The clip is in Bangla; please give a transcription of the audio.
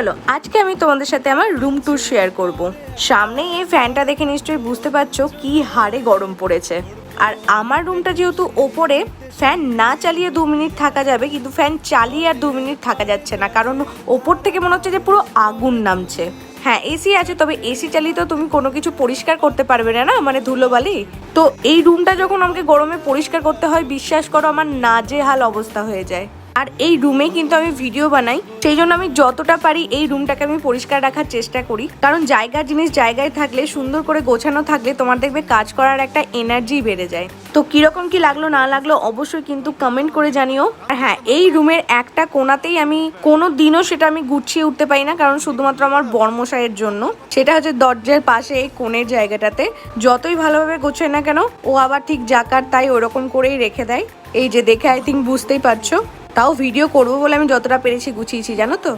চলো আজকে আমি তোমাদের সাথে আমার রুম ট্যুর শেয়ার করব। সামনে এই ফ্যানটা দেখে নিশ্চয়ই বুঝতে পারছো কি হারে গরম পড়েছে। আর আমার রুমটা যেহেতু ওপরে, ফ্যান না চালিয়ে 2 মিনিট থাকা যাবে, কিন্তু ফ্যান চালিয়ে আর 2 মিনিট থাকা যাচ্ছে না, কারণ ওপর থেকে মনে হচ্ছে যে পুরো আগুন নামছে। হ্যাঁ এসি আছে, তবে এসি চালিয়ে তো তুমি কোনো কিছু পরিষ্কার করতে পারবে না, মানে ধুলোবালি। তো এই রুমটা যখন আমাকে গরমে পরিষ্কার করতে হয়, বিশ্বাস করো আমার নাজেহাল অবস্থা হয়ে যায়। আর এই রুমে কিন্তু আমি ভিডিও বানাই, সেই জন্য আমি যতটা পারি এই রুমটাকে আমি পরিষ্কার রাখার চেষ্টা করি, কারণ জায়গার জিনিস জায়গায় থাকলে, সুন্দর করে গোছানো থাকলে তোমার দেখবে কাজ করার একটা এনার্জি বেড়ে যায়। তো কিরকম কি লাগলো না লাগলো অবশ্যই কিন্তু কমেন্ট করে জানিও। আর হ্যাঁ, এই রুমের একটা কোণাতেই আমি কোনো দিনও সেটা আমি গুছিয়ে উঠতে পারি না, কারণ শুধুমাত্র আমার বর্মশাইয়ের জন্য। সেটা হচ্ছে দরজার পাশে এই কোণের জায়গাটাতে, যতই ভালোভাবে গোছায় না কেন ও আবার ঠিক জাকার তাই ওরকম করেই রেখে দেয়। এই যে দেখে আই থিঙ্ক বুঝতেই পারছো। তাও ভিডিও করবো বলে আমি যতটা পেরেছি গুছিয়েছি, জানো তো।